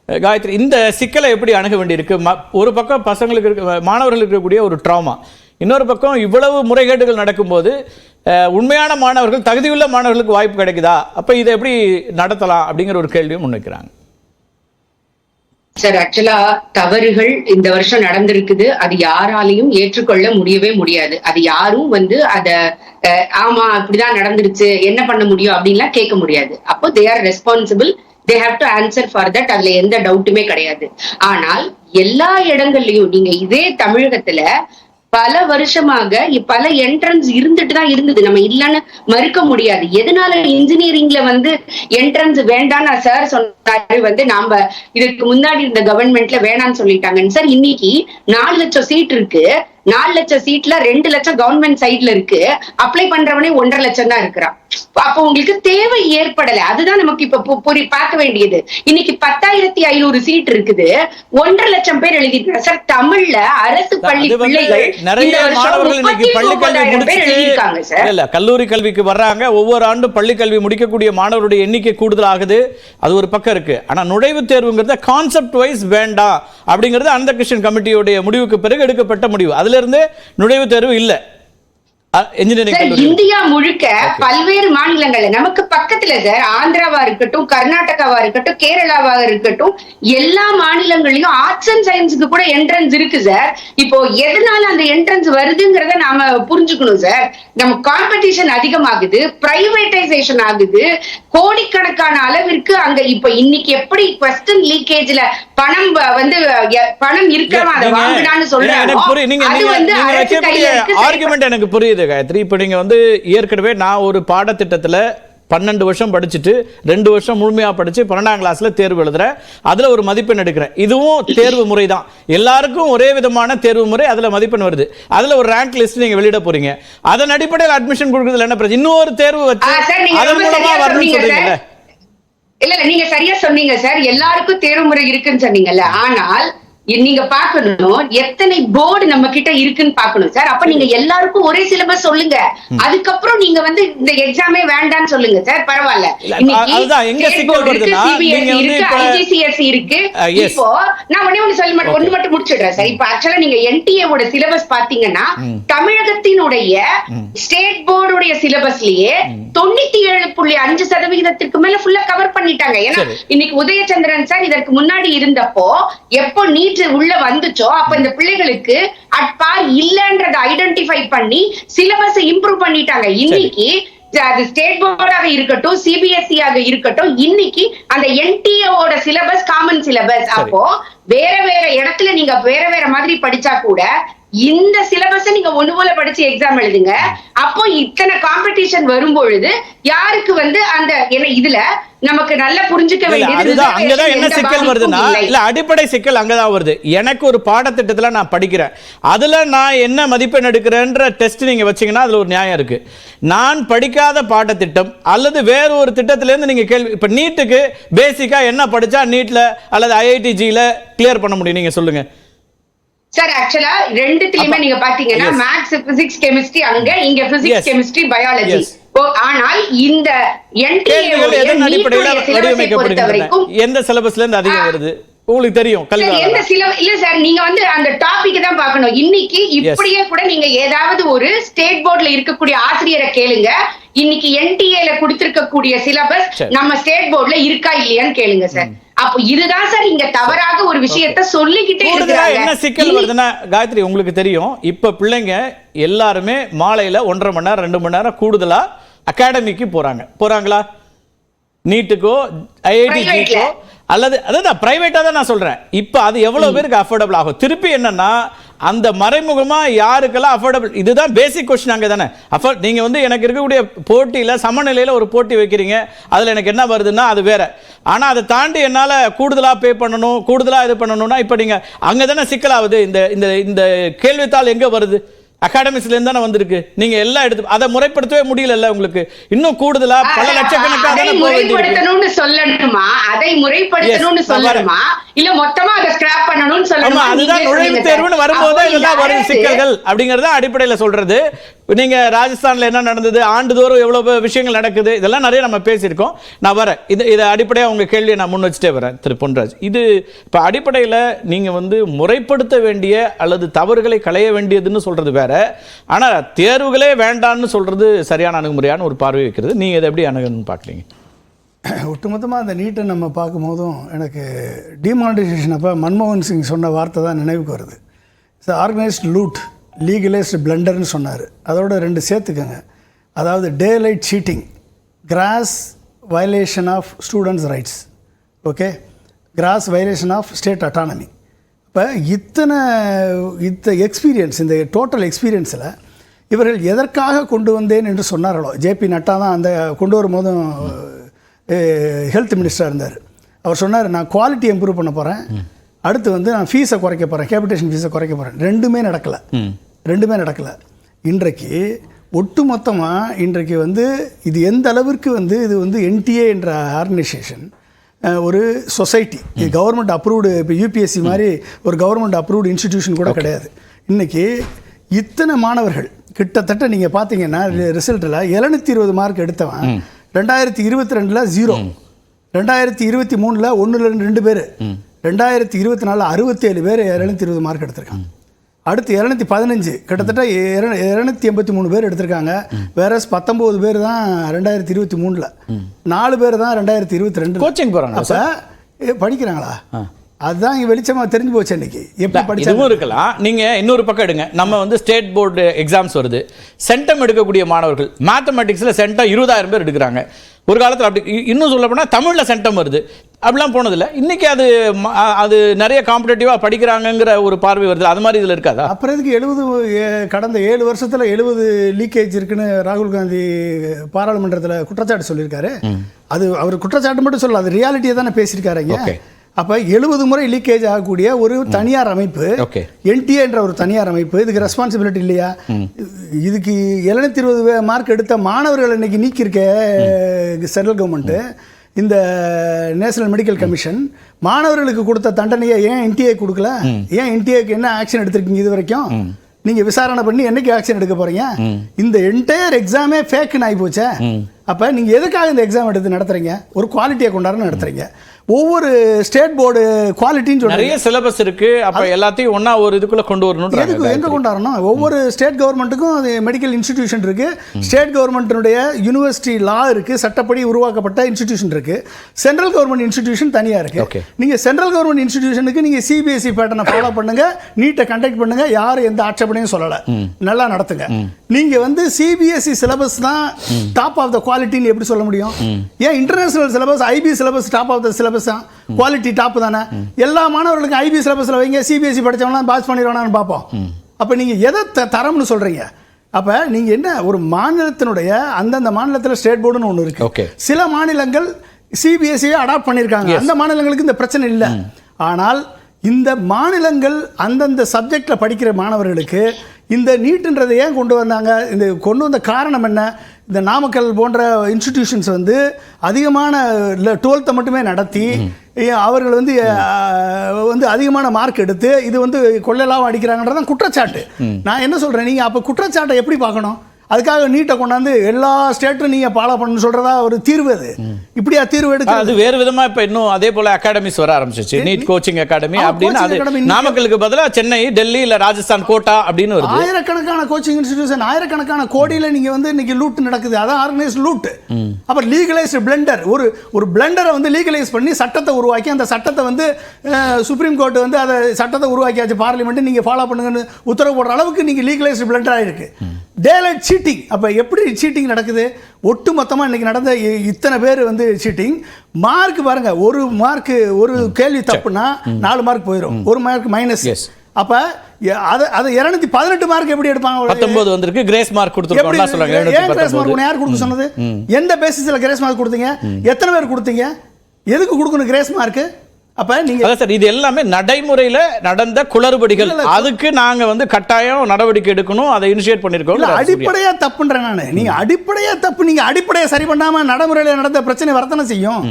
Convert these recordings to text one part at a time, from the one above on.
காயத்ரி, இந்த சிக்கலை எப்படி அணுக வேண்டியிருக்கு? ஒரு பக்கம் பசங்களுக்கு மாணவர்களுக்கு இருக்கக்கூடிய ஒரு ட்ராமா, இன்னொரு பக்கம் இவ்வளவு முறைகேடுகள் நடக்கும்போது உண்மையான மாணவர்கள், தகுதியுள்ள மாணவர்களுக்கு வாய்ப்பு கிடைக்குதா? அப்போ இதை எப்படி நடத்தலாம் அப்படிங்கிற ஒரு கேள்வியும் முன்வைக்கிறாங்க. சார், ஆக்சுவலா தவறுகள் இந்த வருஷம் நடந்திருக்குது. அது யாராலையும் ஏற்றுக்கொள்ள முடியவே முடியாது. அது யாரும் அத ஆமா அப்படிதான் நடந்துருச்சு, என்ன பண்ண முடியும் அப்படின்லாம் கேட்க முடியாது. அப்போ they are responsible, they have to answer for that. அதுல எந்த டவுட்டுமே கிடையாது. ஆனால் எல்லா இடங்கள்லயும் நீங்க இதே தமிழகத்துல பல வருஷமாக பல என்ட்ரன்ஸ் இருந்துட்டு தான் இருந்தது, நம்ம இல்லன்னு மறுக்க முடியாது. எதனால இன்ஜினியரிங்ல என்ட்ரன்ஸ் வேண்டான்னு சார் சொன்னாரு, நாம இதுக்கு முன்னாடி இருந்த கவர்மெண்ட்ல வேணான்னு சொல்லிட்டாங்கன்னு. சார், இன்னைக்கு 4 லட்சம் சீட் இருக்கு. 4 லட்சம் சீட்ல 2 லட்சம் கவர்மெண்ட் சைட்ல இருக்கு. அப்ளை பண்றவனே 1.5 லட்சம் தான் இருக்கிறான். அப்ப உங்களுக்கு தேவை ஏற்படல. அதுதான் நமக்கு இப்ப பார்க்க வேண்டியது. இன்னைக்கு 10,500 சீட் இருக்குது, 1.5 லட்சம் பேர் எழுதிருக்காங்க. சார், தமிழ்ல அரசு பள்ளி பிள்ளைகள் கல்லூரி கல்விக்கு வர்றாங்க. ஒவ்வொரு ஆண்டும் பள்ளி கல்வி முடிக்கக்கூடிய மாணவருடைய எண்ணிக்கை கூடுதல் ஆகுது. அது ஒரு பக்கம் இருக்கு. ஆனா நுழைவுத் தேர்வுங்கிறது கான்செப்ட் வைஸ் வேண்டாம் அப்படிங்கிறது அந்த கிருஷ்ணன் கமிட்டியுடைய முடிவுக்கு பிறகு எடுக்கப்பட்ட முடிவு. அதுல இருந்து நுழைவுத் தேர்வு இல்லை. இந்தியா முழுக்க பல்வேறு மாநிலங்கள்ல நமக்கு பக்கத்துல சார், ஆந்திராவா இருக்கட்டும், கர்நாடகாவா இருக்கட்டும், கேரளாவா இருக்கட்டும், எல்லா மாநிலங்களையும் ஆர்ட்ஸ் அண்ட் சயின்ஸுக்கு கூட என்ட்ரன்ஸ் இருக்கு சார். இப்போ எதனால அந்த என்ட்ரன்ஸ் வருதுங்கிறத நாம புரிஞ்சுக்கணும் சார். நம்ம காம்படிஷன் அதிகமாகுது, பிரைவேட்டைசேஷன் ஆகுது, கோடிக்கணக்கான அளவிற்கு அங்க இப்ப இன்னைக்கு எப்படி குவெஸ்டின் லீக்கேஜ்ல பணம் பணம் இருக்கிறவன் அதை வாங்கினான்னு சொல்றாங்க. எனக்கு புரியுது காயத்ரி. இப்போ நீங்கள் ஏற்கனவே நான் ஒரு பாடத்திட்டத்தில் 12 வருஷம் படிச்சுட்டு 2 வருஷம் முழுமையாக படித்து 12ஆம் கிளாஸில் தேர்வு எழுதுறேன். அதில் ஒரு மதிப்பெண் எடுக்கிறேன். இதுவும் தேர்வு முறை தான். எல்லாருக்கும் ஒரே விதமான தேர்வு முறை, அதில் மதிப்பெண் வருது. அதில் ஒரு ரேங்க் லிஸ்ட் நீங்கள் வெளியிட போறீங்க. அதன் அடிப்படையில் அட்மிஷன் கொடுக்குறதுல என்ன பிரச்சனை? இன்னொரு தேர்வு வச்சு அதன் மூலமாக வரணும்னு சொல்றீங்கல்ல? இல்ல, நீங்க சரியா சொன்னீங்க சார். எல்லாருக்கும் தேர்வு முறை இருக்குன்னு சொன்னீங்கல்ல. ஆனால் நீங்க பாக்கணும் எத்தனை போர்டு நம்ம கிட்ட இருக்குன்னு பாக்கணும் சார். அப்ப நீங்க எல்லாருக்கும் ஒரே சிலபஸ் சொல்லுங்க. அதுக்கப்புறம் நீங்க இந்த எக்ஸாமே வேண்டாம்னு சொல்லுங்க சார். பரவாயில்ல. ஐஜிசிஎஸ்சி இருக்கு. இப்போ நான் ஒண்ணு மட்டும் முடிச்சிடுறேன் சார். இப்ப ஆக்சுவலா நீங்க என்டிஏ சிலபஸ் பாத்தீங்கன்னா தமிழகத்தினுடைய ஸ்டேட் போர்டுடைய சிலபஸ்லயே 97.5% மேல ஃபுல்லா கவர் பண்ணிட்டாங்க. ஏன்னா இன்னைக்கு உதயச்சந்திரன் சார் இதற்கு முன்னாடி இருந்தப்போ எப்போ நீட் உள்ள வந்துச்சோ அப்ப இந்த பிள்ளைகளுக்கு அட் பார் இல்லன்றதை ஐடென்டிஃபை பண்ணி சிலபஸ் இம்ப்ரூவ் பண்ணிட்டாங்க. இன்னைக்கு அது ஸ்டேட் போர்டாக இருக்கட்டும், சிபிஎஸ்இ ஆக இருக்கட்டும், இன்னைக்கு அந்த என்டிஏவோட சிலபஸ் காமன் சிலபஸ். அப்போ வேற வேற இடத்துல நீங்க வேற வேற மாதிரி படிச்சா கூட இந்த சிலபஸ் நீங்க ஒண்ணு போல படிச்சு எக்ஸாம் எழுதுங்க. அப்போ இத்தனை காம்படிஷன் வரும்பொழுது யாருக்கு அந்த இதுல நமக்கு நல்லா புரிஞ்சுக்க வேண்டியது அங்கதான் என்ன சிக்கல் வருதுன்னா, இல்ல அடிப்படை சிக்கல் அங்கதான் வருது. எனக்கு ஒரு பாடத்திட்டத்துல நான் படிக்கிறேன், அதுல நான் என்ன மதிப்பெண் எடுக்கிறேன்ற டெஸ்ட் நீங்க வச்சீங்கன்னா அதுல ஒரு நியாயம் இருக்கு. நான் படிக்காத பாடத்திட்டம் அல்லது வேற ஒரு திட்டத்துல இருந்து நீங்க கேள்வி, இப்ப நீட்டுக்கு பேசிக்கா என்ன படிச்சா நீட்ல அல்லது ஐஐடிஜில கிளியர் பண்ண முடியும்? நீங்க சொல்லுங்க சார். ஆக்சுவலா ரெண்டுத்துலயுமே நீங்க பாத்தீங்கன்னா மேத்ஸ், பிசிக்ஸ், கெமிஸ்ட்ரி அங்க, இங்க பிசிக்ஸ், கெமிஸ்ட்ரி, பயாலஜி. ஆனால் இந்த எந்த சிலபஸ்ல இருந்து அதிகம் வருது உங்களுக்கு தெரியும்? இல்ல சார், நீங்க அந்த டாபிக் தான் பார்க்கணும். இன்னைக்கு இப்படியே கூட நீங்க ஏதாவது ஒரு ஸ்டேட் போர்ட்ல இருக்கக்கூடிய ஆசிரியரை கேளுங்க, இன்னைக்கு என்டிஏல கொடுத்திருக்கக்கூடிய சிலபஸ் நம்ம ஸ்டேட் போர்ட்ல இருக்கா இல்லையான்னு கேளுங்க சார். அப்போ இதுதான் சார் இங்க தவறாக ஒரு விஷயத்தை சொல்லிக்கிட்டே இருக்காங்க. என்ன சிக்கல் வருதுன்னா காயத்ரி, உங்களுக்கு தெரியும், இப்ப பிள்ளைங்க எல்லாருமே மாலையில 1.5 மணி நேரம் 2 மணி நேரம் கூடுதலா அகாடமிக்கு போறாங்களா? நீட்டுக்கோ ஐஐடிக்கோ அல்லது அதான் பிரைவேட்டா தான் நான் சொல்றேன். இப்ப அது எவ்வளவு பேருக்கு அஃபோர்டபிள் ஆகும்? திருப்பி என்னன்னா அந்த மறைமுகமா யாருக்கெல்லாம் அஃபோர்டபிள், இதுதான் பேசிக் கொஸ்டின் அங்கே தானே. நீங்க எனக்கு இருக்கக்கூடிய போட்டியில சமநிலையில ஒரு போட்டி வைக்கிறீங்க, அதுல எனக்கு என்ன வருதுன்னா அது வேற. ஆனா அதை தாண்டி என்னால கூடுதலா பே பண்ணணும், கூடுதலா இது பண்ணணும்னா இப்ப நீங்க அங்க தானே சிக்கலாகுது. இந்த இந்த கேள்வித்தாள் எங்க வருது? அகாடமிஸ்ல இருந்து தானே வந்திருக்கு. நீங்க எல்லாம் எடுத்து அதை முறைப்படுத்தவே முடியல உங்களுக்கு. இன்னும் கூடுதலா பல லட்சக்கணக்காக முறைப்படுத்தணும்னு சொல்லணுமா? அதை முறைப்படுத்தணும்னு சொல்லணுமா? இல்ல மொத்தமா அதை ஸ்கிராப் பண்ணணும்னு சொல்லணுமா? அதுதான் நுழைவுத் தேர்வுன்னு வரும்போது இதெல்லாம் வரும் சிக்கல்கள் அப்படிங்கறத அடிப்படையில சொல்றது. நீங்க ராஜஸ்தான்ல என்ன நடந்தது, ஆண்டுதோறும் எவ்வளவு விஷயங்கள் நடக்குது, இதெல்லாம் நிறைய நம்ம பேசியிருக்கோம். நான் வரேன், இதை அடிப்படையாக உங்க கேள்வியை நான் முன் வச்சுட்டே வரேன் திரு பொன்ராஜ். இது இப்போ அடிப்படையில் நீங்க முறைப்படுத்த வேண்டிய அல்லது தவறுகளை களைய வேண்டியதுன்னு சொல்றது வேற, ஆனால் தேர்வுகளே வேண்டான்னு சொல்றது சரியான அணுகுமுறையான ஒரு பார்வை வைக்கிறது. நீங்க இதை எப்படி அணுகுன்னு பார்க்குறீங்க? ஒட்டுமொத்தமாக அந்த நீட்டை நம்ம பார்க்கும்போதும் எனக்கு டிமானிட்டைசேஷன் அப்போ மன்மோகன் சிங் சொன்ன வார்த்தை தான் நினைவுக்கு வருது. இட்ஸ் ஆர்கனைஸ்ட் லூட் லீகலைஸ்டு பிளண்டர்னு சொன்னார். அதோட 2 சேர்த்துக்கங்க. அதாவது daylight cheating, gross violation of students rights, okay, gross violation of state autonomy. இப்போ இந்த எக்ஸ்பீரியன்ஸ், இந்த டோட்டல் எக்ஸ்பீரியன்ஸில் இவர்கள் எதற்காக கொண்டு வந்தேன் என்று சொன்னார்களோ, ஜேபி நட்டா தான் அந்த கொண்டு வரும்போதும் ஹெல்த் மினிஸ்டராக இருந்தார். அவர் சொன்னார், நான் குவாலிட்டி இம்ப்ரூவ் பண்ண போகிறேன், அடுத்து நான் ஃபீஸை குறைக்க போகிறேன், கேபிடேஷன் ஃபீஸை குறைக்க போகிறேன். ரெண்டுமே நடக்கலை. இன்றைக்கு ஒட்டுமொத்தமாக இன்றைக்கு இது எந்த அளவிற்கு இது என்டிஏ என்ற ஆர்கனைசேஷன் ஒரு சொசைட்டி, இது கவர்மெண்ட் அப்ரூவ்டு, இப்போ யூபிஎஸ்சி மாதிரி ஒரு கவர்மெண்ட் அப்ரூவ்டு இன்ஸ்டிடியூஷன் கூட கிடையாது. இன்றைக்கி இத்தனை மாணவர்கள் கிட்டத்தட்ட நீங்கள் பார்த்தீங்கன்னா ரிசல்ட்டில் 720 மார்க் எடுத்தவன் 2022 0, 2023 1-2 பேர், 2024 67 பேர் 220 மார்க் எடுத்திருக்காங்க. அடுத்து 215, கிட்டத்தட்ட 283 பேர் எடுத்திருக்காங்க. வேற 19 பேர் தான் 2023, 4 பேர் தான் 2022 கோச்சிங் போகிறாங்க. அப்போ படிக்கிறாங்களா? அதுதான் இங்கே வெளிச்சமாக தெரிஞ்சு போச்சு. இன்னைக்கு எப்படி படிச்சதும் இருக்கலாம். நீங்கள் இன்னொரு பக்கம் எடுங்க, நம்ம ஸ்டேட் போர்டு எக்ஸாம்ஸ் வருது, சென்டம் எடுக்கக்கூடிய மாணவர்கள் மேத்தமெட்டிக்ஸில் சென்டம் 20,000 பேர் எடுக்கிறாங்க. ஒரு காலத்தில் அப்படி, இன்னும் சொல்ல போனால் தமிழில் சென்டம் வருது, அப்படிலாம் போனதில்லை. இன்னைக்கு அது நிறைய காம்படேட்டிவாக படிக்கிறாங்கங்கிற ஒரு பார்வை வருது. அது மாதிரி இதில் இருக்காதா? அப்புறம் இதுக்கு கடந்த 7 வருஷத்தில் 70 லீக்கேஜ் இருக்குன்னு ராகுல் காந்தி பாராளுமன்றத்தில் குற்றச்சாட்டு சொல்லியிருக்காரு. அது அவர் குற்றச்சாட்டு மட்டும் சொல்லல, அது ரியாலிட்டியை தானே பேசியிருக்காருங்க. அப்போ 70 முறை லீக்கேஜ் ஆகக்கூடிய ஒரு தனியார் அமைப்பு, என்டிஏ என்ற ஒரு தனியார் அமைப்பு, இதுக்கு ரெஸ்பான்சிபிலிட்டி இல்லையா? இதுக்கு 720 மார்க் எடுத்த மாணவர்கள் இன்னைக்கு நீக்கியிருக்க சென்ட்ரல் கவர்மெண்ட்டு, இந்த நேஷனல் மெடிக்கல் கமிஷன் மாணவர்களுக்கு கொடுத்த தண்டனையை ஏன் என்டிஏ கொடுக்கல? ஏன் என்டிஏக்கு என்ன ஆக்ஷன் எடுத்திருக்கீங்க இது வரைக்கும்? நீங்க விசாரணை பண்ணி என்னைக்கு ஆக்ஷன் எடுக்க போறீங்க? இந்த என்டையர் எக்ஸாமே ஃபேக்னு ஆகி போச்சே. அப்ப நீங்க எதுக்காக இந்த எக்ஸாம் எடுத்து நடத்துறீங்க? ஒரு குவாலிட்டியை கொண்டாடுன்னு நடத்துறீங்க. ஒவ்வொரு ஸ்டேட் போர்டு குவாலிட்டின்னு சொல்லி நிறைய சிலபஸ் இருக்கு. அப்ப எல்லாத்தையும் ஒண்ணா ஒரு இதுக்குள்ள கொண்டு வரணும். எங்க கொண்டாடணும்? ஒவ்வொரு ஸ்டேட் கவர்மெண்ட்டுக்கும் அது மெடிக்கல் இன்ஸ்டிடியூஷன் இருக்கு, ஸ்டேட் கவர்மெண்ட்டுடைய யூனிவர்சிட்டி லா இருக்கு, சட்டப்படி உருவாக்கப்பட்ட இன்ஸ்டிடியூஷன் இருக்கு, சென்ட்ரல் கவர்மெண்ட் இன்ஸ்டிடியூஷன் தனியா இருக்கு. நீங்க சென்ட்ரல் கவர்மெண்ட் இன்ஸ்டிடியூஷனுக்கு நீங்க சிபிஎஸ்இ பேட்டர்னை ஃபாலோ பண்ணுங்க, நீட்டை கண்டக்ட் பண்ணுங்க, யாரும் எந்த ஆட்சேபனையும் சொல்லல, நல்லா நடத்துங்க. நீங்க சிபிஎஸ்இ சிலபஸ் தான் டாப் ஆஃப் த குவாலிட்டின்னு எப்படி சொல்ல முடியும்? ஏன் international syllabus, IB syllabus top of the syllabus, quality top தானே? எல்லா மாணவர்களுக்கும் ஐபி சிலபஸ்ல வைங்க, சிபிஎஸ்இ படிச்சவங்களாம் பாஸ் பண்ணிடுவானான்னு பார்ப்போம். அப்ப நீங்க எதை தரம்னு சொல்றீங்க? அப்ப நீங்க என்ன, ஒரு மாநிலத்தினுடைய அந்தந்த மாநிலத்தில் ஸ்டேட் போர்டுன்னு ஒன்று இருக்கு. சில மாநிலங்கள் சிபிஎஸ்இ அடாப்ட் பண்ணியிருக்காங்க, அந்த மாநிலங்களுக்கு இந்த பிரச்சனை இல்லை. ஆனால் இந்த மாநிலங்கள் அந்தந்த சப்ஜெக்டில் படிக்கிற மாணவர்களுக்கு இந்த நீட்டுன்றதை ஏன் கொண்டு வந்தாங்க? இந்த கொண்டு வந்த காரணம் என்ன? இந்த நாமக்கல் போன்ற இன்ஸ்டிடியூஷன்ஸ் அதிகமான 12th மட்டுமே நடத்தி அவர்கள் அதிகமான மார்க் எடுத்து இது கொள்ளலாவும் அடிக்கிறாங்கன்றதான் குற்றச்சாட்டு. நான் என்ன சொல்கிறேன், நீங்கள் அப்போ குற்றச்சாட்டை எப்படி பார்க்கணும்? அதுக்காக நீட்டை கொண்டாந்து எல்லா ஸ்டேட்டும் நீங்க ஃபாலோ பண்ணு சொல்றதா ஒரு தீர்வு? அது இப்படியா தீர்வு எடுக்க? அது வேறு விதமா இப்ப இன்னும் அதே போல அகாடமிஸ் வர ஆரம்பிச்சிச்சு, நீட் கோச்சிங் அகாடமி அப்படின்னு. அது நாமக்கலுக்கு பதிலா சென்னை, டெல்லி இல்ல ராஜஸ்தான் கோட்டா அப்படின்னு வருது. ஆயிரக்கணக்கான கோச்சிங் இன்ஸ்டிடியூஷன், ஆயிரக்கணக்கான கோடியில நீங்க இன்னைக்கு லூட் நடக்குது. அதான் ஆர்கனைஸ்ட் லூட். அப்ப லீகலைஸ்டு பிளண்டர், ஒரு பிளண்டரை லீகலைஸ் பண்ணி சட்டத்தை உருவாக்கி, அந்த சட்டத்தை சுப்ரீம் கோர்ட் அதை சட்டத்தை உருவாக்கியாச்சு, பார்லிமெண்ட் நீங்க ஃபாலோ பண்ணுங்கன்னு உத்தரவு போடுற அளவுக்கு நீங்க லீகலைஸ்டு பிளண்டரா இருக்கு. Daylight cheating. அப்போ எப்படி சீட்டிங் நடக்குது? ஒட்டு மொத்தமாக இன்றைக்கி நடந்த இத்தனை பேர் சீட்டிங். மார்க் பாருங்க, ஒரு மார்க், ஒரு கேள்வி தப்புனா 4 மார்க் போயிடும், 1 மார்க் மைனஸ். அப்ப அது 218 மார்க் எப்படி எடுப்பாங்க? 19 வந்திருக்கு, கிரேஸ் மார்க் கொடுத்துருக்கோம்னா சொல்றாங்க. ஏன் கிரேஸ் மார்க் யார் கொடுக்க சொன்னது? எந்த பேசிஸ்ல கிரேஸ் மார்க் கொடுத்தீங்க? எத்தனை பேர் கொடுத்தீங்க? எதுக்கு கொடுக்கணும் கிரேஸ் மார்க்? அப்ப நீங்க அதான் சார், இது எல்லாமே நடைமுறையில நடந்த குளறுபடிகள். அதுக்கு நாங்க வந்து கட்டாயம் நடவடிக்கை எடுக்கணும், அதை இனிஷியேட் பண்ணிருக்கோம். அடிப்படையா தப்புன்றேன் நானு. நீங்க அடிப்படையா தப்பு, நீங்க அடிப்படையை சரி பண்ணாம நடைமுறையில் நடந்த பிரச்சனை வரத்தானே செய்யும்.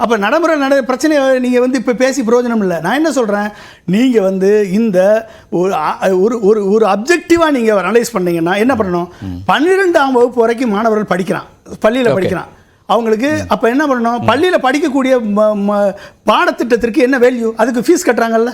அப்ப நடைமுறை பிரச்சனை நீங்க வந்து இப்ப பேசி பிரயோஜனம் இல்லை. நான் என்ன சொல்றேன், நீங்க வந்து இந்த ஒரு அப்ஜெக்டிவா நீங்க அனலைஸ் பண்ணீங்கன்னா என்ன பண்ணணும், 12ஆம் வகுப்பு வரைக்கும் மாணவர்கள் படிக்கிறான், பள்ளியில படிக்கிறான். அவங்களுக்கு அப்ப என்ன பண்ணணும், பள்ளியில படிக்கக்கூடிய பாடத்திட்டத்திற்கு என்ன வேல்யூ, அதுக்கு ஃபீஸ் கட்டுறாங்கல்ல.